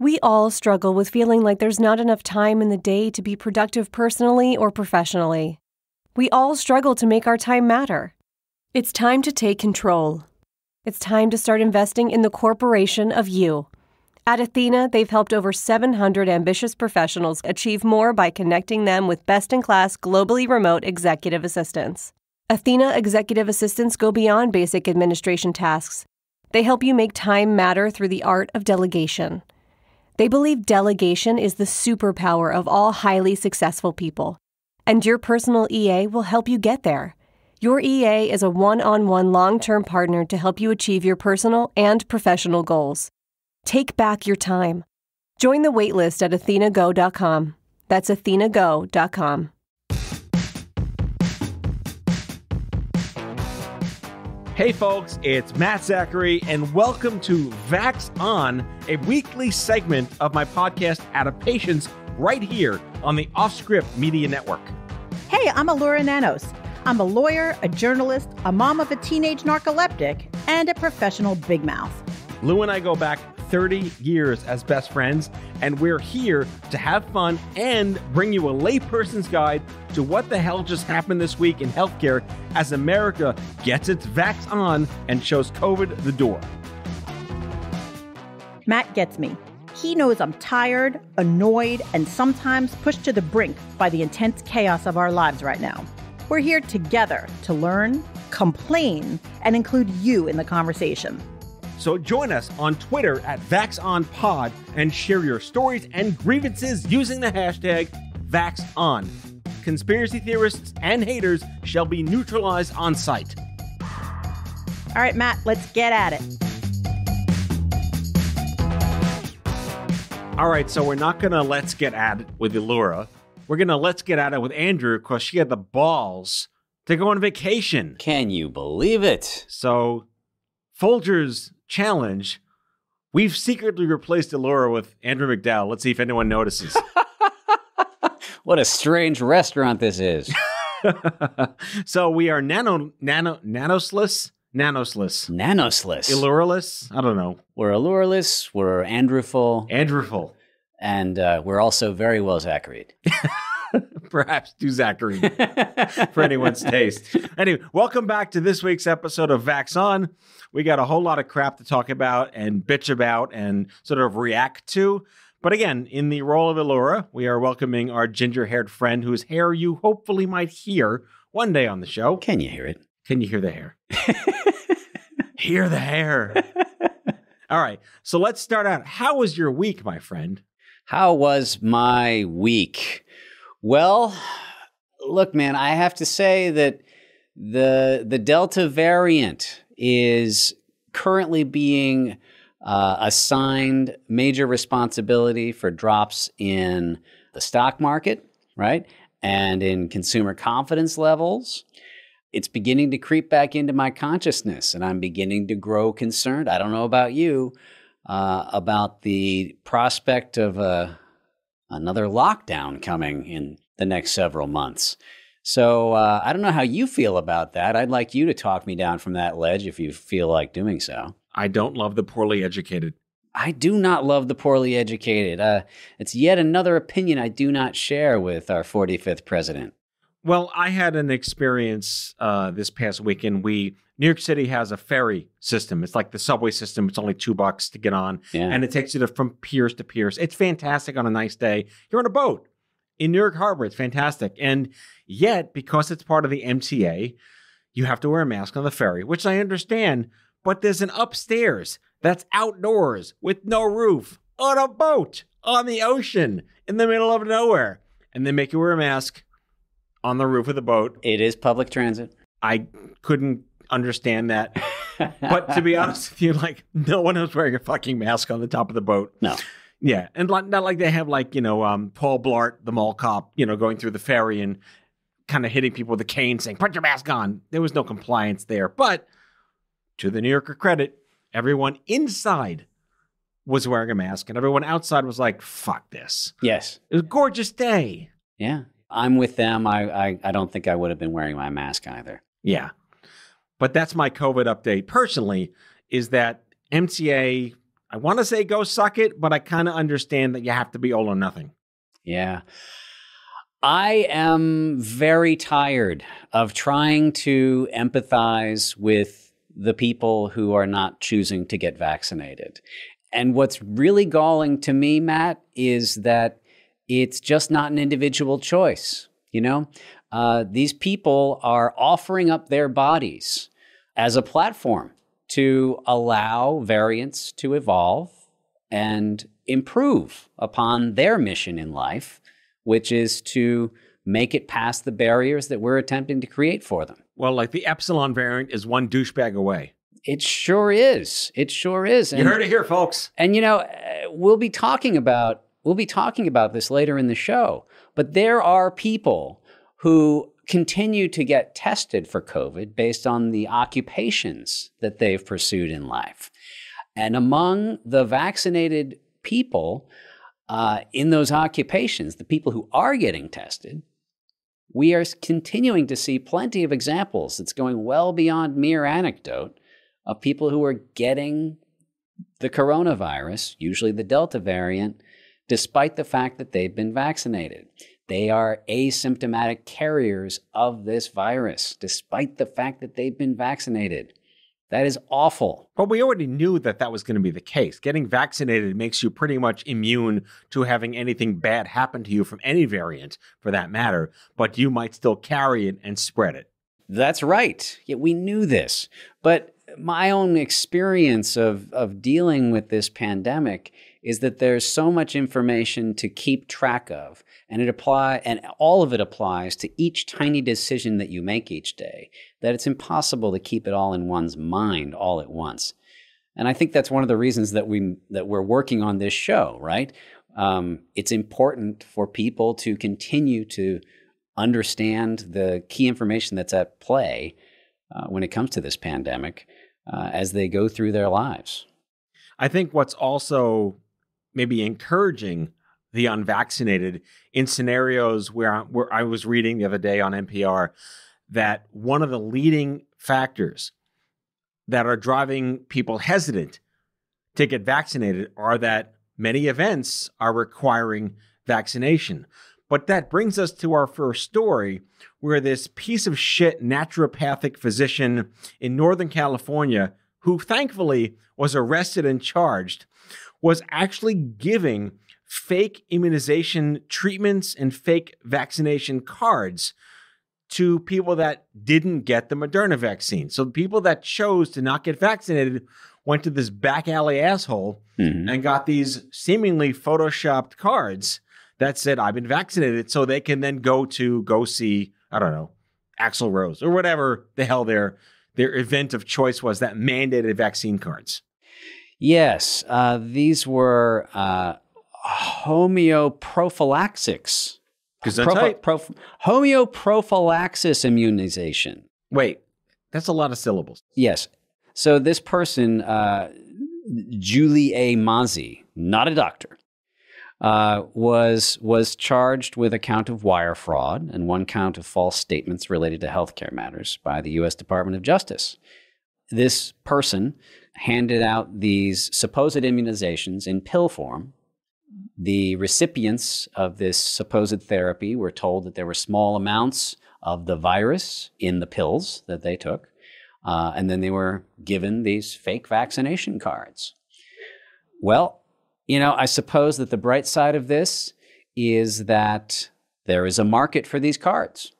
We all struggle with feeling like there's not enough time in the day to be productive personally or professionally. We all struggle to make our time matter. It's time to take control. It's time to start investing in the corporation of you. At Athena, they've helped over 700 ambitious professionals achieve more by connecting them with best-in-class, globally remote executive assistants. Athena executive assistants go beyond basic administration tasks. They help you make time matter through the art of delegation. They believe delegation is the superpower of all highly successful people. And your personal EA will help you get there. Your EA is a one-on-one long-term partner to help you achieve your personal and professional goals. Take back your time. Join the waitlist at athenago.com. That's athenago.com. Hey folks, it's Matt Zachary, and welcome to VAX On, a weekly segment of my podcast Adaptations right here on the OffScrip Media Network. Hey, I'm Allura Nanos. I'm a lawyer, a journalist, a mom of a teenage narcoleptic, and a professional big mouth. Lou and I go back 30 years as best friends, and we're here to have fun and bring you a layperson's guide to what the hell just happened this week in healthcare as America gets its vax on and shows COVID the door. Matt gets me. He knows I'm tired, annoyed, and sometimes pushed to the brink by the intense chaos of our lives right now. We're here together to learn, complain, and include you in the conversation. So join us on Twitter at VaxOnPod and share your stories and grievances using the hashtag VaxOn. Conspiracy theorists and haters shall be neutralized on site. All right, Matt, let's get at it. All right, so we're not going to let's get at it with Allura. We're going to let's get at it with Andrew because she had the balls to go on vacation. Can you believe it? So Folger's challenge, we've secretly replaced Allura with Andrew MacDowell. Let's see if anyone notices. What a strange restaurant this is. So we are nanosless? Nanosless. Alluraless? I don't know. We're allureless, we're Andrewful. Andrewful. And we're also very well Zacharied. Perhaps too Zachary for anyone's taste. Anyway, welcome back to this week's episode of VAX On. We got a whole lot of crap to talk about and bitch about and sort of react to. But again, in the role of Allura, we are welcoming our ginger-haired friend whose hair you hopefully might hear one day on the show. Can you hear it? Can you hear the hair? Hear the hair. All right, so let's start out. How was your week, my friend? How was my week? Well, look, man, I have to say that the Delta variant is currently being assigned major responsibility for drops in the stock market, right? And in consumer confidence levels. It's beginning to creep back into my consciousness, and I'm beginning to grow concerned. I don't know about you, about the prospect of another lockdown coming in the next several months. So I don't know how you feel about that. I'd like you to talk me down from that ledge if you feel like doing so. I don't love the poorly educated. I do not love the poorly educated. It's yet another opinion I do not share with our 45th president. Well, I had an experience this past weekend. New York City has a ferry system. It's like the subway system. It's only $2 to get on. Yeah. And it takes you from piers to piers. It's fantastic on a nice day. You're on a boat in New York Harbor. It's fantastic. And yet, because it's part of the MTA, you have to wear a mask on the ferry, which I understand. But there's an upstairs that's outdoors with no roof on a boat on the ocean in the middle of nowhere. And they make you wear a mask on the roof of the boat. It is public transit. I couldn't understand that. But to be honest with you, like, no one was wearing a fucking mask on the top of the boat. No. Yeah. And not like they have, like, Paul Blart, the mall cop, going through the ferry and kind of hitting people with a cane saying, put your mask on. There was no compliance there. But to the New Yorker credit, everyone inside was wearing a mask and everyone outside was like, fuck this. Yes. It was a gorgeous day. Yeah. I'm with them. I don't think I would have been wearing my mask either. Yeah. But that's my COVID update personally, is that MTA, I want to say go suck it, but I kind of understand that you have to be all or nothing. Yeah. I am very tired of trying to empathize with the people who are not choosing to get vaccinated. And what's really galling to me, Matt, is that it's just not an individual choice. You know, these people are offering up their bodies as a platform to allow variants to evolve and improve upon their mission in life, which is to make it past the barriers that we're attempting to create for them. Well, like the Epsilon variant is one douchebag away. It sure is. It sure is. You heard it here, folks. And, you know, we'll be talking about this later in the show. But there are people who continue to get tested for COVID based on the occupations that they've pursued in life. And among the vaccinated people in those occupations, the people who are getting tested, we are continuing to see plenty of examples that's going well beyond mere anecdote of people who are getting the coronavirus, usually the Delta variant, despite the fact that they've been vaccinated. They are asymptomatic carriers of this virus, despite the fact that they've been vaccinated. That is awful. But we already knew that that was going to be the case. Getting vaccinated makes you pretty much immune to having anything bad happen to you from any variant, for that matter, but you might still carry it and spread it. That's right. Yeah, we knew this. But my own experience of dealing with this pandemic is that there's so much information to keep track of, and all of it applies to each tiny decision that you make each day, that it's impossible to keep it all in one's mind all at once. And I think that's one of the reasons that we're working on this show, right? It's important for people to continue to understand the key information that's at play when it comes to this pandemic as they go through their lives. I think what's also maybe encouraging the unvaccinated in scenarios where I was reading the other day on NPR that one of the leading factors that are driving people hesitant to get vaccinated are that many events are requiring vaccination. But that brings us to our first story, where this piece of shit naturopathic physician in Northern California, who thankfully was arrested and charged, was actually giving fake immunization treatments and fake vaccination cards to people that didn't get the Moderna vaccine. So the people that chose to not get vaccinated went to this back alley asshole and got these seemingly photoshopped cards that said, I've been vaccinated, so they can then go see, I don't know, Axl Rose or whatever the hell their event of choice was that mandated vaccine cards. Yes, these were homeoprophylaxis. Homeoprophylaxis immunization. Wait, that's a lot of syllables. Yes. So this person, Julie A. Mazzi, not a doctor, was charged with a count of wire fraud and one count of false statements related to healthcare matters by the U.S. Department of Justice. This person handed out these supposed immunizations in pill form. The recipients of this supposed therapy were told that there were small amounts of the virus in the pills that they took, and then they were given these fake vaccination cards. Well, you know, I suppose that the bright side of this is that there is a market for these cards.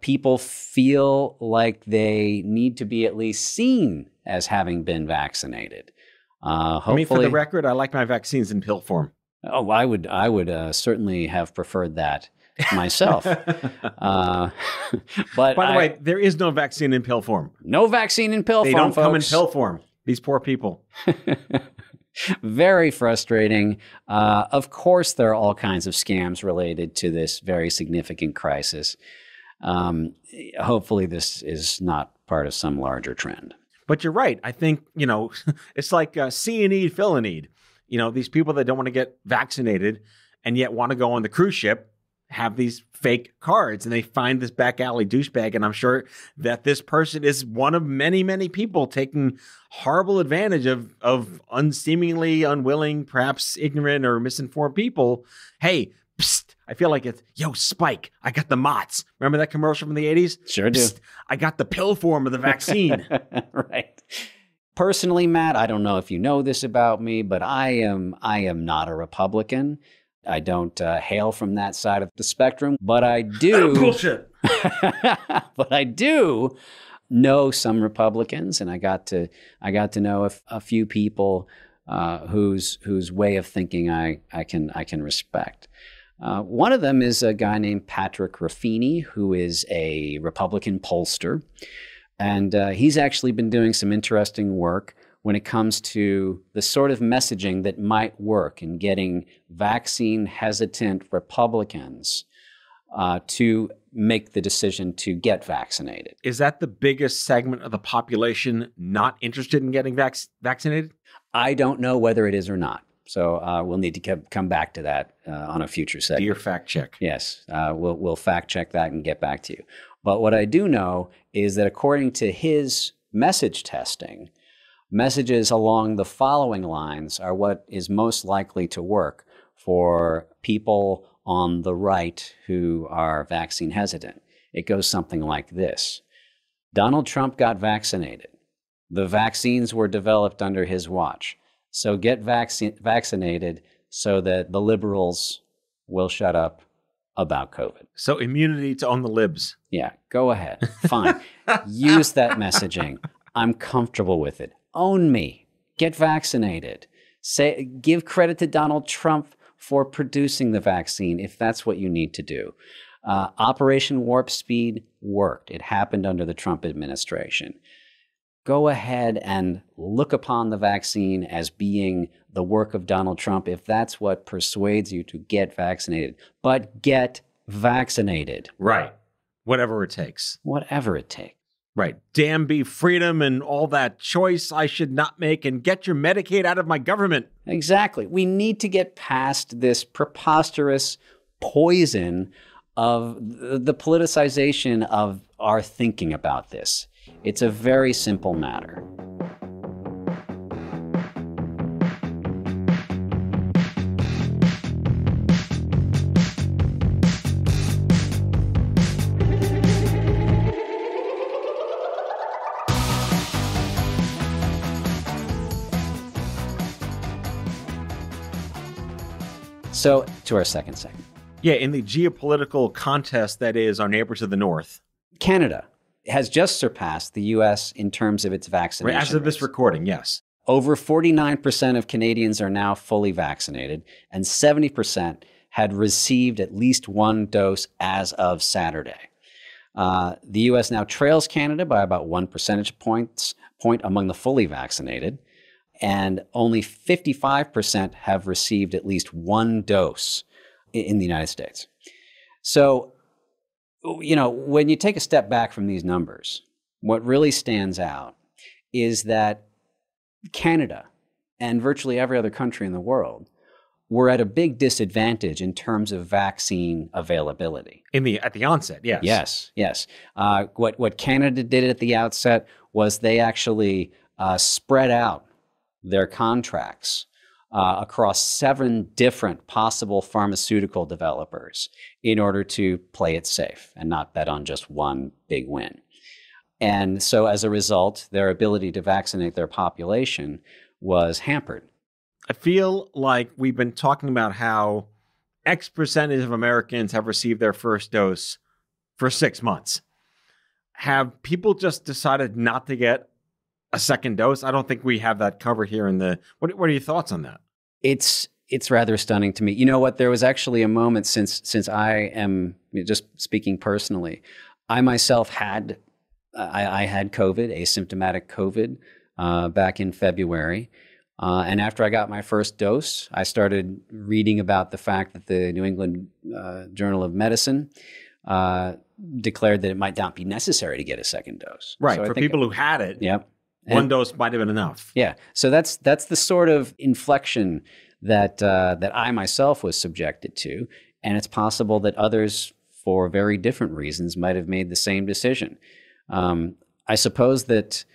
People feel like they need to be at least seen as having been vaccinated. I mean, for the record, I like my vaccines in pill form. Oh, I would certainly have preferred that myself. But by the way, there is no vaccine in pill form. No vaccine in pill form, They don't come in folks. pill form. These poor people. Very frustrating. Of course, there are all kinds of scams related to this very significant crisis. Hopefully, this is not part of some larger trend. But you're right. I think, you know, it's like see a need, fill a need. You know, these people that don't want to get vaccinated and yet want to go on the cruise ship have these fake cards, and they find this back alley douchebag. And I'm sure that this person is one of many, many people taking horrible advantage of unseemingly unwilling, perhaps ignorant or misinformed people. Hey, psst, I feel like it's, yo, Spike, I got the Mott's. Remember that commercial from the 80s? Sure do. Psst, I got the pill form of the vaccine. Right. Personally, Matt, I don't know if you know this about me, but I am not a Republican. I don't hail from that side of the spectrum, but I do. Bullshit. But I do know some Republicans, and I got to know a few people whose way of thinking I can respect. One of them is a guy named Patrick Ruffini, who is a Republican pollster, and he's actually been doing some interesting work when it comes to the sort of messaging that might work in getting vaccine-hesitant Republicans to make the decision to get vaccinated. Is that the biggest segment of the population not interested in getting vaccinated? I don't know whether it is or not. So we'll need to come back to that on a future segment. Dear fact check. Yes, we'll fact check that and get back to you. But what I do know is that according to his message testing, messages along the following lines are what is most likely to work for people on the right who are vaccine hesitant. It goes something like this. Donald Trump got vaccinated. The vaccines were developed under his watch. So get vaccinated so that the liberals will shut up about COVID. So immunity to own the libs. Yeah, go ahead. Fine. Use that messaging. I'm comfortable with it. Own me. Get vaccinated. Give credit to Donald Trump for producing the vaccine if that's what you need to do. Operation Warp Speed worked. It happened under the Trump administration. Go ahead and look upon the vaccine as being the work of Donald Trump if that's what persuades you to get vaccinated. But get vaccinated. Right. Whatever it takes. Whatever it takes. Right. Damn be freedom and all that choice I should not make, and get your Medicaid out of my government. Exactly. We need to get past this preposterous poison of the politicization of our thinking about this. It's a very simple matter. So, to our second segment. Yeah, in the geopolitical contest that is our neighbor to the north. Canada has just surpassed the U.S. in terms of its vaccination As of this recording, yes. Over 49% of Canadians are now fully vaccinated, and 70% had received at least one dose as of Saturday. The U.S. now trails Canada by about 1 percentage point among the fully vaccinated, and only 55% have received at least one dose in the United States. So, you know, when you take a step back from these numbers, what really stands out is that Canada and virtually every other country in the world were at a big disadvantage in terms of vaccine availability. At the onset, yes. Yes. What Canada did at the outset was they actually spread out their contracts across 7 different possible pharmaceutical developers in order to play it safe and not bet on just one big win. And so as a result, their ability to vaccinate their population was hampered. I feel like we've been talking about how X percentage of Americans have received their first dose for 6 months. Have people just decided not to get a second dose? I don't think we have that covered here in the... What are your thoughts on that? It's rather stunning to me. You know what? There was actually a moment since I am just speaking personally. I myself had I had COVID, asymptomatic COVID, back in February. And after I got my first dose, I started reading about the fact that the New England Journal of Medicine declared that it might not be necessary to get a second dose. Right. So for people who had it. Yep. One dose might have been enough. Yeah. So that's the sort of inflection that I myself was subjected to. And it's possible that others, for very different reasons, might have made the same decision. I suppose that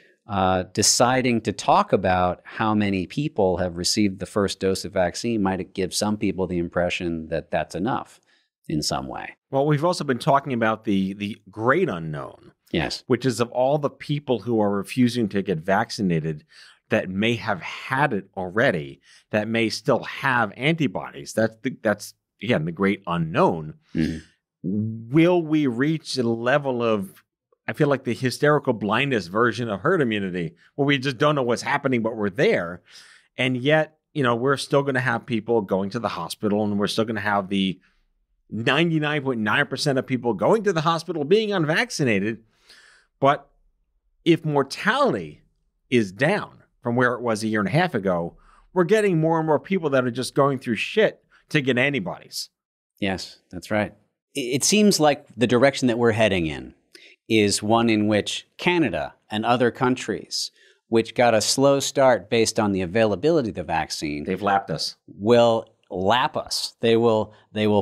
deciding to talk about how many people have received the first dose of vaccine might give some people the impression that that's enough in some way. Well, we've also been talking about the great unknown. Yes. Which is of all the people who are refusing to get vaccinated that may have had it already, that may still have antibodies. That's again, the great unknown. Mm-hmm. Will we reach the level of, I feel like the hysterical blindness version of herd immunity, where we just don't know what's happening, but we're there. And yet, we're still going to have people going to the hospital, and we're still going to have the 99.9% of people going to the hospital being unvaccinated. But if mortality is down from where it was a year and a half ago, we're getting more and more people that are just going through shit to get antibodies. Yes, that's right. It seems like the direction that we're heading in is one in which Canada and other countries, which got a slow start based on the availability of the vaccine, they've lapped us, will lap us. They will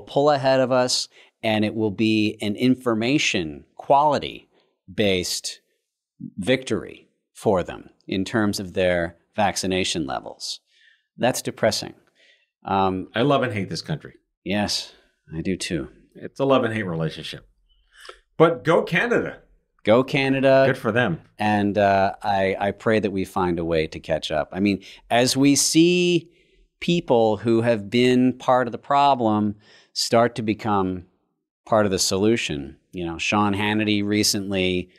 pull ahead of us, and it will be an information quality-based victory for them in terms of their vaccination levels. That's depressing. I love and hate this country. Yes, I do too. It's a love and hate relationship. But go Canada. Go Canada. Good for them. And I pray that we find a way to catch up. I mean, as we see people who have been part of the problem start to become part of the solution. Sean Hannity recently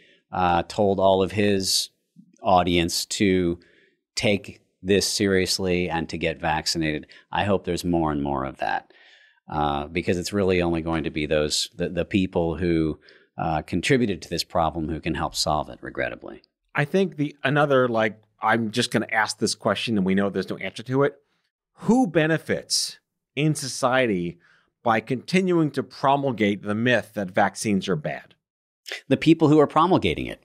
told all of his audience to take this seriously and to get vaccinated. I hope there's more and more of that because it's really only going to be the people who contributed to this problem who can help solve it, regrettably. I think I'm just going to ask this question and we know there's no answer to it. Who benefits in society by continuing to promulgate the myth that vaccines are bad? The people who are promulgating it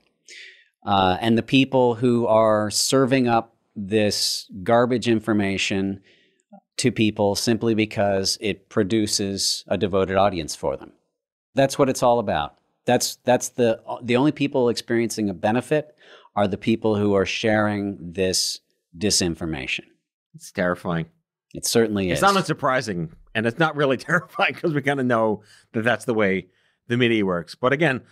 and the people who are serving up this garbage information to people simply because it produces a devoted audience for them. That's what it's all about. That's the only people experiencing a benefit are the people who are sharing this disinformation. It's terrifying. It certainly is. It's not unsurprising, and it's not really terrifying because we kind of know that that's the way the media works. But again,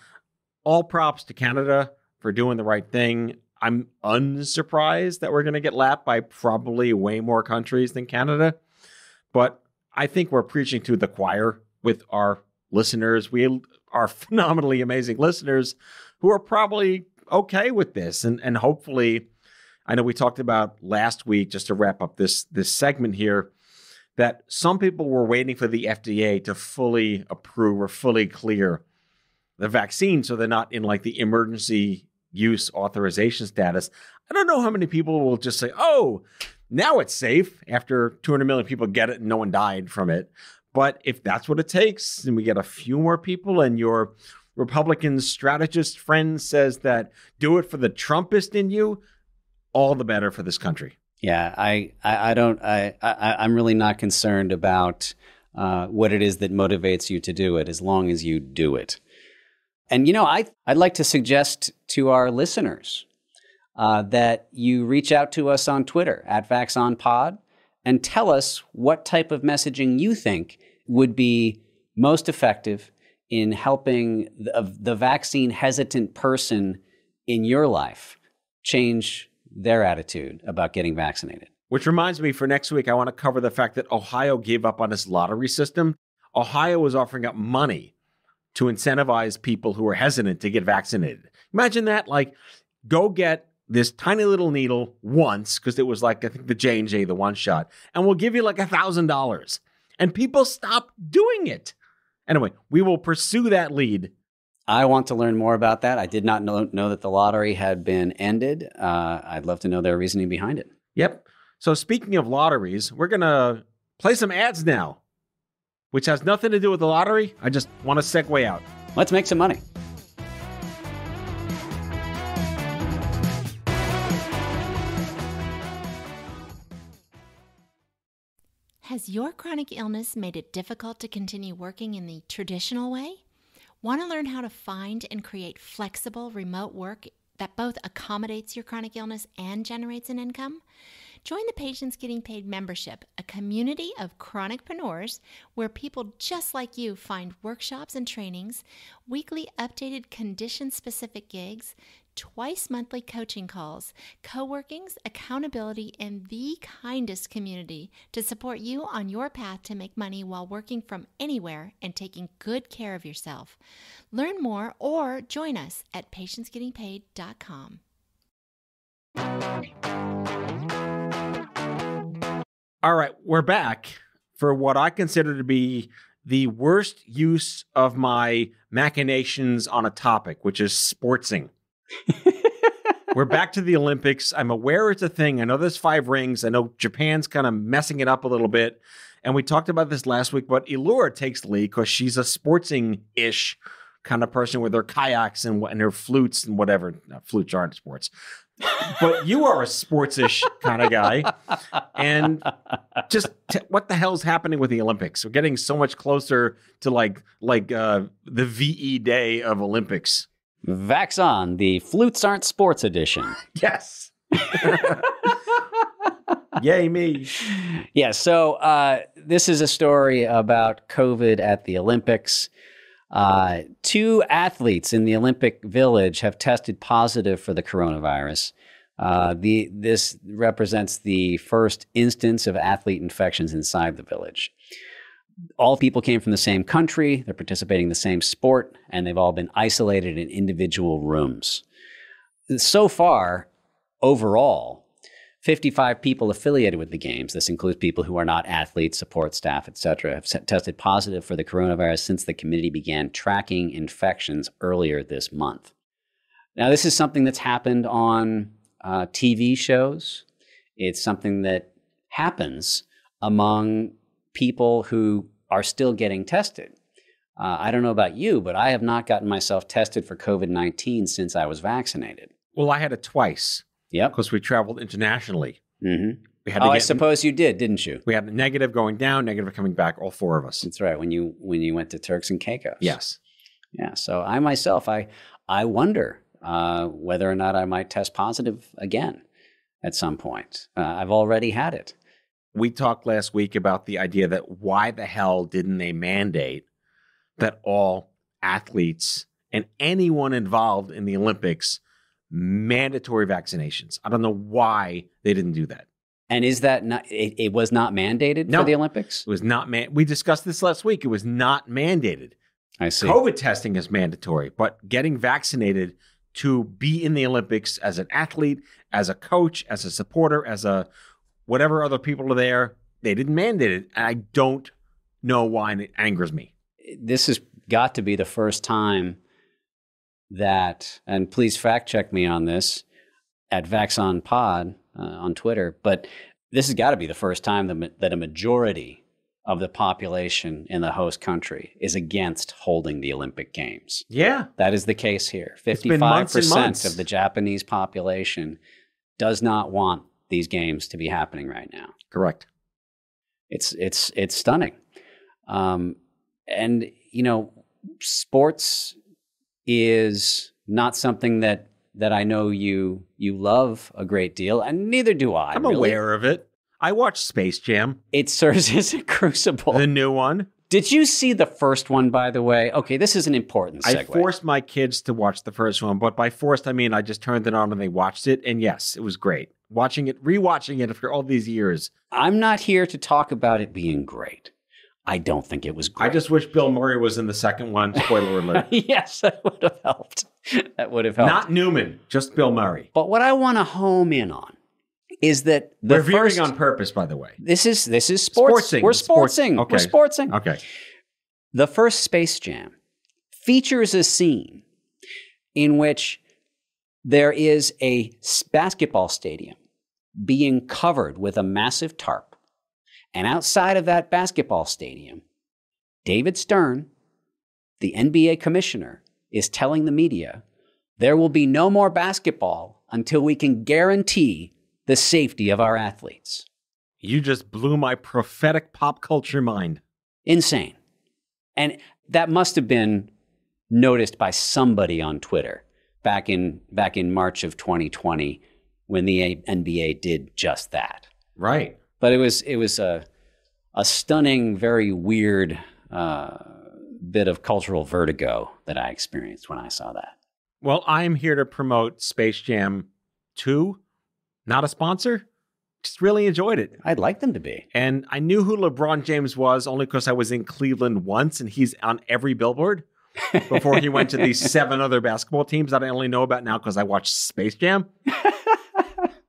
all props to Canada for doing the right thing. I'm unsurprised that we're going to get lapped by probably way more countries than Canada. But I think we're preaching to the choir with our listeners. We are phenomenally amazing listeners who are probably okay with this. And hopefully, I know we talked about last week, just to wrap up this segment here, that some people were waiting for the FDA to fully approve or fully clear the vaccine so they're not in like the emergency use authorization status. I don't know how many people will just say, oh, now it's safe after 200 million people get it and no one died from it. But if that's what it takes and we get a few more people and your Republican strategist friend says that do it for the Trumpist in you, all the better for this country. Yeah, I'm really not concerned about what it is that motivates you to do it as long as you do it. And, I'd like to suggest to our listeners that you reach out to us on Twitter at VAX ON Pod and tell us what type of messaging you think would be most effective in helping the vaccine hesitant person in your life change their attitude about getting vaccinated. Which reminds me, for next week, I want to cover the fact that Ohio gave up on its lottery system. Ohio was offering up money to incentivize people who are hesitant to get vaccinated. Imagine that, go get this tiny little needle once, because it was I think the J&J, the one shot, and we'll give you $1,000. And people stopped doing it. Anyway, we will pursue that lead. I want to learn more about that. I did not know that the lottery had been ended. I'd love to know their reasoning behind it. Yep. So speaking of lotteries, we're going to play some ads now, which has nothing to do with the lottery. I just want to segue out. Let's make some money. Has your chronic illness made it difficult to continue working in the traditional way? Want to learn how to find and create flexible remote work that both accommodates your chronic illness and generates an income? Join the Patients Getting Paid membership, a community of chronicpreneurs where people just like you find workshops and trainings, weekly updated condition-specific gigs, twice monthly coaching calls, co-workings, accountability, and the kindest community to support you on your path to make money while working from anywhere and taking good care of yourself. Learn more or join us at patientsgettingpaid.com. All right, we're back for what I consider to be the worst use of my machinations on a topic, which is sportsing. We're back to the Olympics. I'm aware it's a thing. I know there's 5 rings. I know Japan's kind of messing it up a little bit. And we talked about this last week, but Elura takes the lead because she's a sportsing-ish kind of person with her kayaks and her flutes and whatever. No, flutes aren't sports. But you are a sports-ish kind of guy. And just what the hell's happening with the Olympics? We're getting so much closer to like the VE day of Olympics. VAX On, the Flutes Aren't Sports edition. Yes. Yay, me. Yeah, so this is a story about COVID at the Olympics. 2 athletes in the Olympic Village have tested positive for the coronavirus. This represents the first instance of athlete infections inside the village. All people came from the same country, they're participating in the same sport, and they've all been isolated in individual rooms. So far, overall, 55 people affiliated with the games, this includes people who are not athletes, support staff, etc., have tested positive for the coronavirus since the committee began tracking infections earlier this month. Now, this is something that's happened on TV shows. It's something that happens among people who are still getting tested. I don't know about you, but I have not gotten myself tested for COVID-19 since I was vaccinated. Well, I had it twice. Yep. Because we traveled internationally. Mm-hmm. We had to I suppose you did, didn't you? We had a negative going down, negative coming back, all 4 of us. That's right, when you went to Turks and Caicos. Yes. Yeah, so I myself, I wonder whether or not I might test positive again at some point. I've already had it. We talked last week about the idea that why the hell didn't they mandate that all athletes and anyone involved in the Olympics mandatory vaccinations? I don't know why they didn't do that. And is that not, it was not mandated for the Olympics? It was not. We discussed this last week. It was not mandated. I see. COVID testing is mandatory, but getting vaccinated to be in the Olympics as an athlete, as a coach, as a supporter, as a whatever other people are there, they didn't mandate it. And I don't know why, and it angers me. This has got to be the first time that, and please fact check me on this, at VAX On Pod on Twitter, but this has got to be the first time that a majority of the population in the host country is against holding the Olympic Games. Yeah. That is the case here. 55% of the Japanese population does not want these games to be happening right now. Correct. It's stunning. And, you know, sports is not something that I know you love a great deal, and neither do I. I'm aware of it. I watched Space Jam. It serves as a crucible. The new one. Did you see the first one, by the way? Okay, this is an important segue. I forced my kids to watch the first one, but by forced, I mean I just turned it on and they watched it, and yes, it was great. Rewatching it after all these years. I'm not here to talk about it being great. I don't think it was great. I just wish Bill Murray was in the second one. Spoiler alert. Yes, that would have helped. That would have helped. Not Newman, just Bill Murray. But what I want to home in on is that we're veering on purpose, by the way. This is sports. Sportsing. We're sportsing. Okay. We're sportsing. Okay. The first Space Jam features a scene in which there is a basketball stadium being covered with a massive tarp. And outside of that basketball stadium, David Stern, the NBA commissioner, is telling the media there will be no more basketball until we can guarantee the safety of our athletes. You just blew my prophetic pop culture mind. Insane. And that must have been noticed by somebody on Twitter back in March of 2020 when the NBA did just that. Right. But it was a stunning, very weird bit of cultural vertigo that I experienced when I saw that. Well, I'm here to promote Space Jam 2. Not a sponsor. Just really enjoyed it. I'd like them to be. And I knew who LeBron James was only because I was in Cleveland once, and he's on every billboard before he went to these 7 other basketball teams that I only know about now because I watched Space Jam.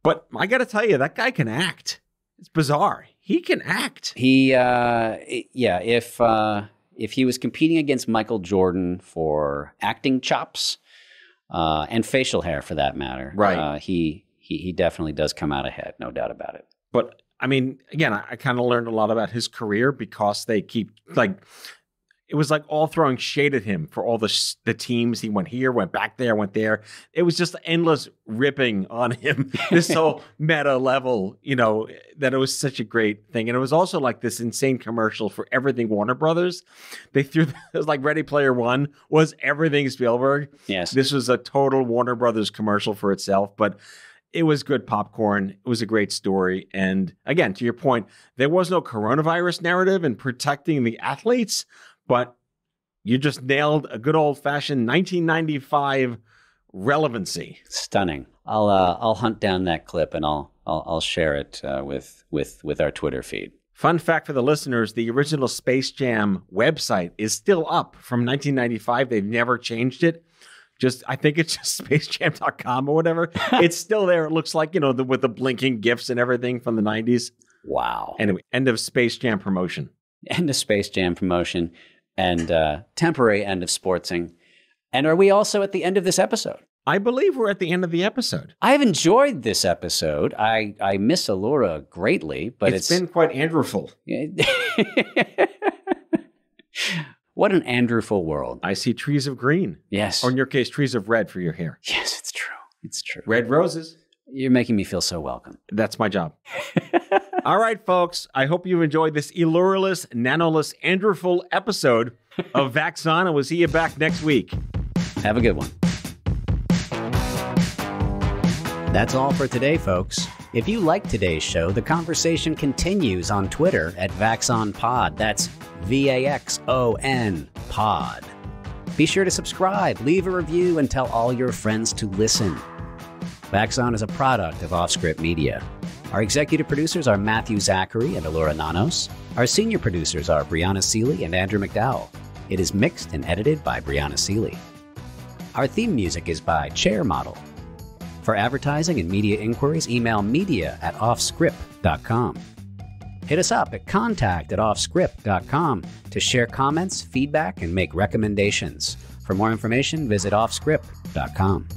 But I got to tell you, that guy can act. It's bizarre. He can act. He, if he was competing against Michael Jordan for acting chops and facial hair, for that matter, right? He definitely does come out ahead, no doubt about it. But I mean, again, I kind of learned a lot about his career because they keep it was like all throwing shade at him for all the teams. He went here, went back there, went there. It was just endless ripping on him. This whole meta level, that it was such a great thing. And it was also like this insane commercial for everything Warner Brothers. They threw, it was like Ready Player One was everything Spielberg. Yes. This was a total Warner Brothers commercial for itself, but it was good popcorn. It was a great story. And again, to your point, there was no coronavirus narrative in protecting the athletes, but you just nailed a good old-fashioned 1995 relevancy. Stunning. I'll hunt down that clip and I'll share it with our Twitter feed. Fun fact for the listeners: the original Space Jam website is still up from 1995. They've never changed it. I think it's just spacejam.com or whatever. It's still there. It looks like, with the blinking GIFs and everything from the 90s. Wow. Anyway, end of Space Jam promotion. End of Space Jam promotion and temporary end of sportsing. And are we also at the end of this episode? I believe we're at the end of the episode. I've enjoyed this episode. I miss Allura greatly, but it's been quite Andrewful. What an Andrewful world. I see trees of green. Yes. Or in your case, trees of red for your hair. Yes, it's true. It's true. Red roses. You're making me feel so welcome. That's my job. All right, folks. I hope you enjoyed this allureless, nanoless, Andrewful episode of VAX On, and we'll see you back next week. Have a good one. That's all for today, folks. If you like today's show, the conversation continues on Twitter at VaxOnPod. That's VAXON pod. Be sure to subscribe, leave a review, and tell all your friends to listen. VAX On is a product of OffScrip Media. Our executive producers are Matthew Zachary and Allura Nanos. Our senior producers are Brianna Seeley and Andrew MacDowell. It is mixed and edited by Brianna Seeley. Our theme music is by Chair Model. For advertising and media inquiries, email media@offscrip.com. Hit us up at contact@offscrip.com to share comments, feedback, and make recommendations. For more information, visit offscrip.com.